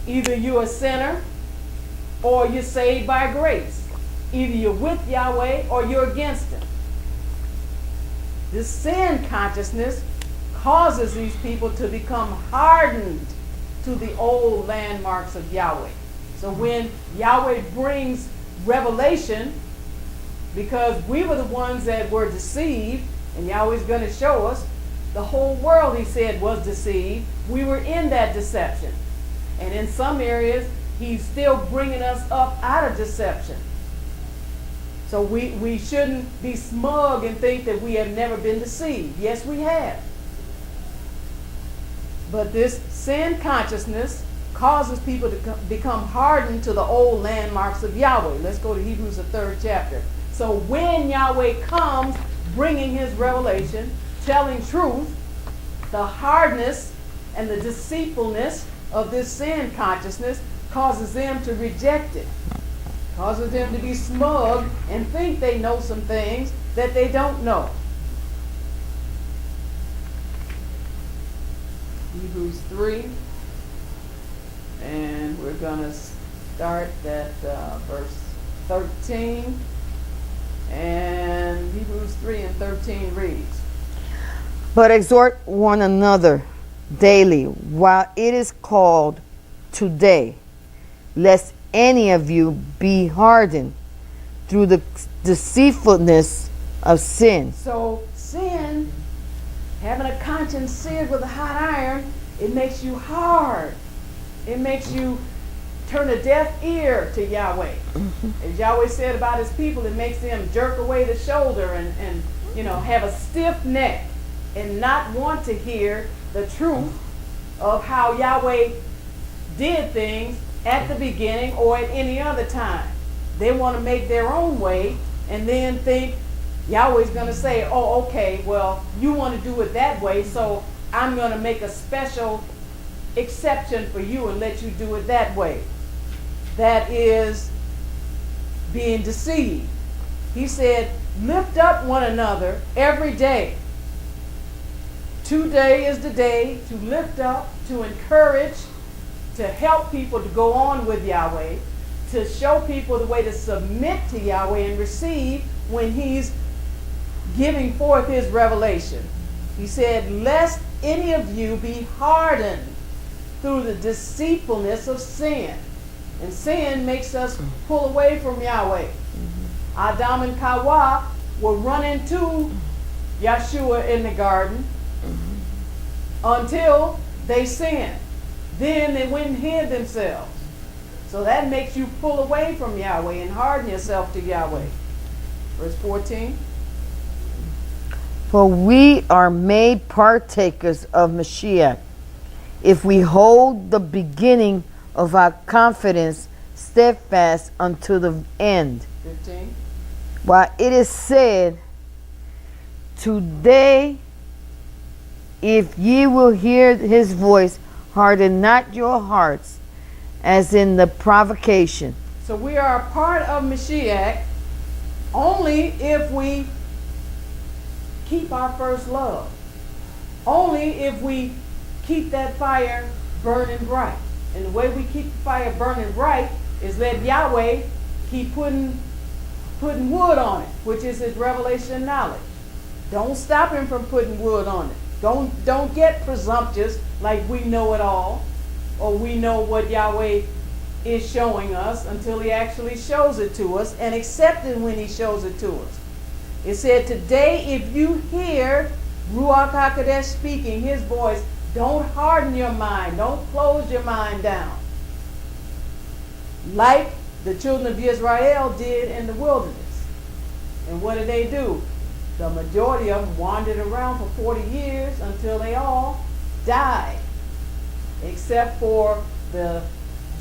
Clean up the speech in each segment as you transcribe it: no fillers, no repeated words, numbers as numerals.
Either you're a sinner or you're saved by grace. Either you're with Yahweh or you're against him. This sin consciousness causes these people to become hardened to the old landmarks of Yahweh. So when Yahweh brings revelation, because we were the ones that were deceived, and Yahweh's going to show us, the whole world, he said, was deceived. We were in that deception. And in some areas, he's still bringing us up out of deception. So we shouldn't be smug and think that we have never been deceived. Yes, we have. But this sin consciousness causes people to become hardened to the old landmarks of Yahweh. Let's go to Hebrews, the 3rd chapter. So when Yahweh comes bringing his revelation, telling truth, the hardness and the deceitfulness of this sin consciousness causes them to reject it. Causes them to be smug and think they know some things that they don't know. Hebrews 3, and we're going to start at verse 13. And Hebrews 3 and 13 reads, But exhort one another daily while it is called today, lest any of you be hardened through the deceitfulness of sin. So sin, having a conscience seared with a hot iron, it makes you hard. It makes you turn a deaf ear to Yahweh. As Yahweh said about his people, it makes them jerk away the shoulder and have a stiff neck and not want to hear the truth of how Yahweh did things at the beginning or at any other time. They want to make their own way and then think Yahweh's going to say, oh, okay, well, you want to do it that way, so I'm going to make a special exception for you and let you do it that way. That is being deceived. He said, lift up one another every day. Today is the day to lift up, to encourage, to help people to go on with Yahweh, to show people the way to submit to Yahweh and receive when he's giving forth his revelation. He said, lest any of you be hardened through the deceitfulness of sin. And sin makes us pull away from Yahweh. Adam and Hawa were running to Yahshua in the garden until they sinned. Then they went and hid themselves. So that makes you pull away from Yahweh and harden yourself to Yahweh. Verse 14. For we are made partakers of Mashiach, if we hold the beginning of our confidence steadfast unto the end. 15. While it is said, today, if ye will hear his voice, harden not your hearts, as in the provocation. So we are a part of Mashiach only if we keep our first love. Only if we keep that fire burning bright. And the way we keep the fire burning bright is let Yahweh keep putting wood on it, which is his revelation and knowledge. Don't stop him from putting wood on it. Don't get presumptuous like we know it all, or we know what Yahweh is showing us until he actually shows it to us, and accept it when he shows it to us. It said, today if you hear Ruach HaKodesh speaking his voice, don't harden your mind. Don't close your mind down. Like the children of Israel did in the wilderness. And what did they do? The majority of them wandered around for 40 years until they all died. Except for the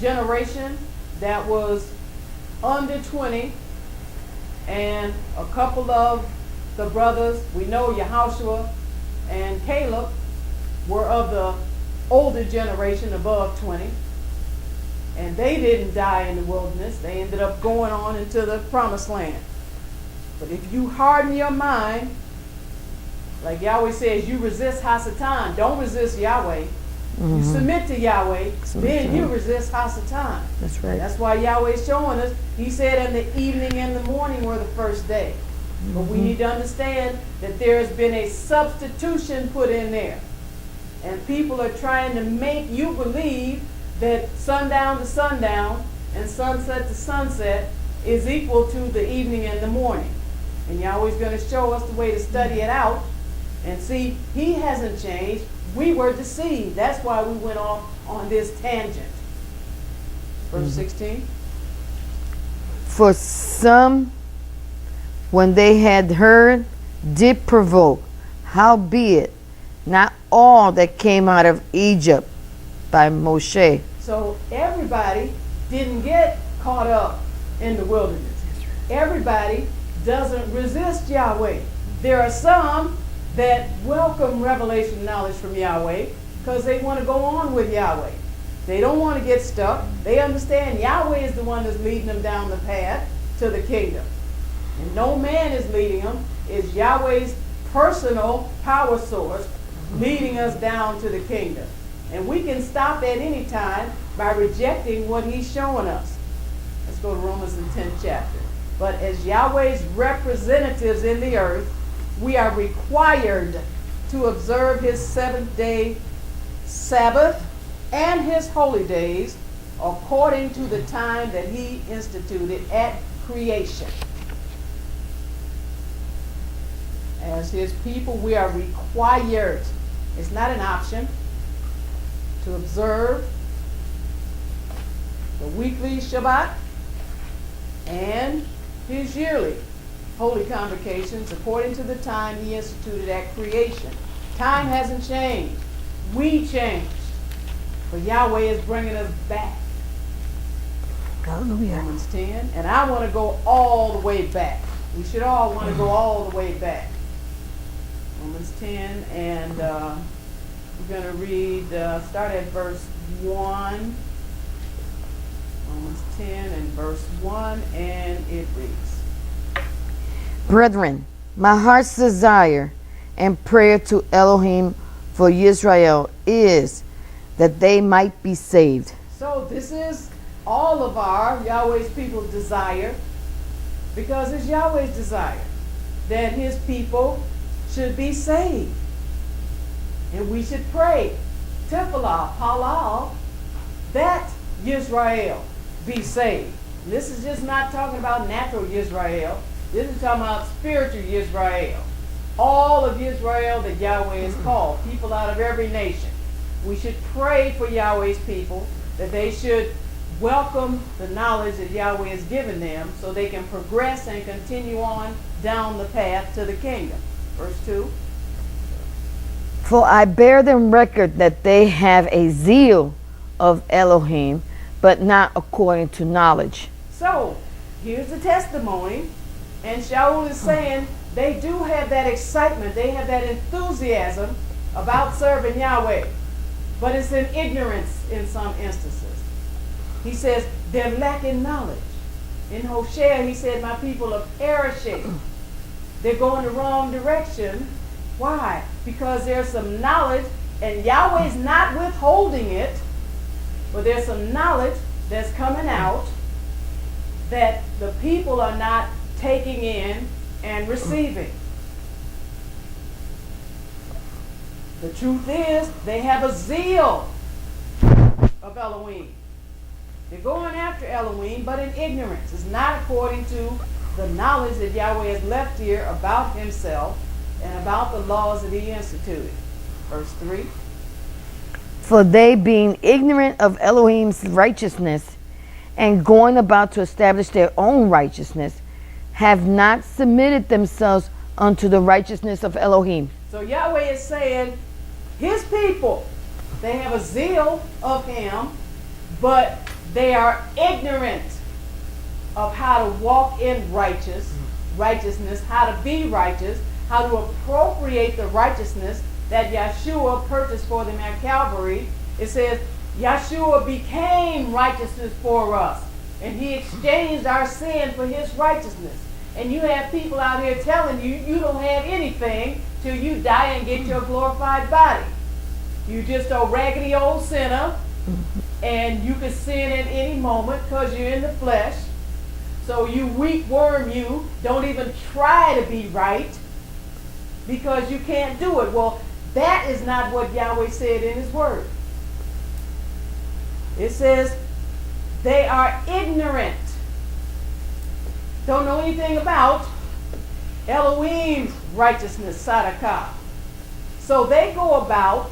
generation that was under 20 and a couple of the brothers, we know Yahshua and Caleb, were of the older generation above 20. And they didn't die in the wilderness. They ended up going on into the promised land. But if you harden your mind, like Yahweh says, you resist Hasatan. Don't resist Yahweh. You submit to Yahweh, then you resist Hasatan. That's right. That's why Yahweh's showing us. He said in the evening and the morning were the first day. But we need to understand that there has been a substitution put in there. And people are trying to make you believe that sundown to sundown and sunset to sunset is equal to the evening and the morning. And Yahweh's going to show us the way to study it out. And see, he hasn't changed. We were deceived. That's why we went off on this tangent. Verse 16. For some, when they had heard, did provoke, howbeit not all that came out of Egypt by Moshe. So everybody didn't get caught up in the wilderness. Everybody doesn't resist Yahweh. There are some that welcome revelation knowledge from Yahweh because they want to go on with Yahweh. They don't want to get stuck. They understand Yahweh is the one that's leading them down the path to the kingdom. And no man is leading them. It's Yahweh's personal power source leading us down to the kingdom. And we can stop at any time by rejecting what he's showing us. Let's go to Romans the 10th chapter. But as Yahweh's representatives in the earth, we are required to observe his seventh-day Sabbath and his holy days according to the time that he instituted at creation. As his people, we are required, it's not an option, to observe the weekly Shabbat and his yearly holy convocations according to the time he instituted at creation. Time hasn't changed. We changed. But Yahweh is bringing us back. Hallelujah. Romans 10. And I want to go all the way back. We should all want to go all the way back. Romans 10, and we're going to read, start at verse 1. Romans 10 and verse 1, and it reads. Brethren, my heart's desire and prayer to Elohim for Israel is that they might be saved. So this is all of our Yahweh's people's desire, because it's Yahweh's desire that his people should be saved. And we should pray, Tefillah, Halal, that Yisrael be saved. And this is just not talking about natural Yisrael. This is talking about spiritual Yisrael. All of Yisrael that Yahweh has called, people out of every nation. We should pray for Yahweh's people that they should welcome the knowledge that Yahweh has given them so they can progress and continue on down the path to the kingdom. Verse 2. For I bear them record that they have a zeal of Elohim, but not according to knowledge. So, here's the testimony. And Shaul is saying they do have that excitement, they have that enthusiasm about serving Yahweh. But it's in ignorance in some instances. He says they're lacking knowledge. In Hosea, he said, my people are perishing. They're going the wrong direction. Why? Because there's some knowledge, and Yahweh's not withholding it, but there's some knowledge that's coming out that the people are not taking in and receiving. The truth is, they have a zeal of Elohim. They're going after Elohim, but in ignorance. It's not according to the knowledge that Yahweh has left here about himself and about the laws that he instituted. Verse 3. For they, being ignorant of Elohim's righteousness and going about to establish their own righteousness, have not submitted themselves unto the righteousness of Elohim. So Yahweh is saying, his people, they have a zeal of him, but they are ignorant of how to walk in righteousness, how to be righteous, how to appropriate the righteousness that Yahshua purchased for them at Calvary. It says, Yahshua became righteousness for us, and he exchanged our sin for his righteousness. And you have people out here telling you, you don't have anything till you die and get your glorified body. You just a raggedy old sinner, and you can sin at any moment because you're in the flesh. So you weak worm, you don't even try to be right because you can't do it. Well, that is not what Yahweh said in his word. It says they are ignorant, don't know anything about Elohim's righteousness, Sadakah. So they go about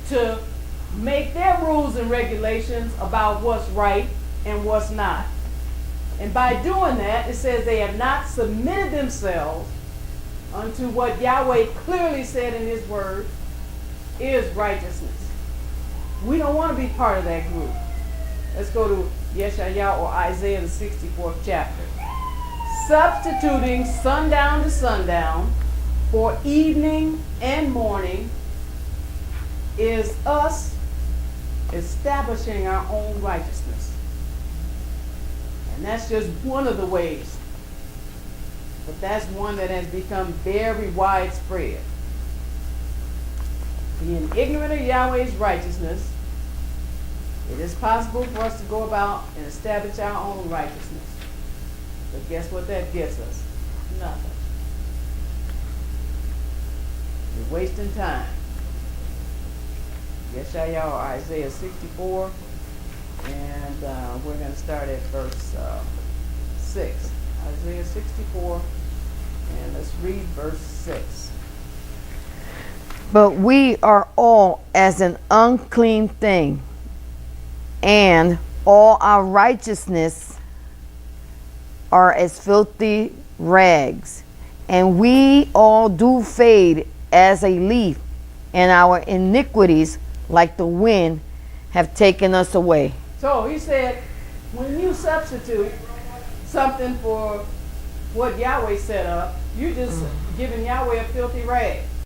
to make their rules and regulations about what's right and what's not. And by doing that, it says they have not submitted themselves unto what Yahweh clearly said in his word is righteousness. We don't want to be part of that group. Let's go to YHWH or Isaiah the 64th chapter. Substituting sundown to sundown for evening and morning is us establishing our own righteousness. And that's just one of the ways. But that's one that has become very widespread. Being ignorant of Yahweh's righteousness, it is possible for us to go about and establish our own righteousness. But guess what that gets us? Nothing. You're wasting time. Yahshua or Isaiah 64, and we're going to start at verse 6. Isaiah 64, and let's read verse 6. But we are all as an unclean thing, and all our righteousness are as filthy rags, and we all do fade as a leaf, and our iniquities, like the wind, have taken us away. So he said, when you substitute something for what Yahweh set up, you're just giving Yahweh a filthy rag.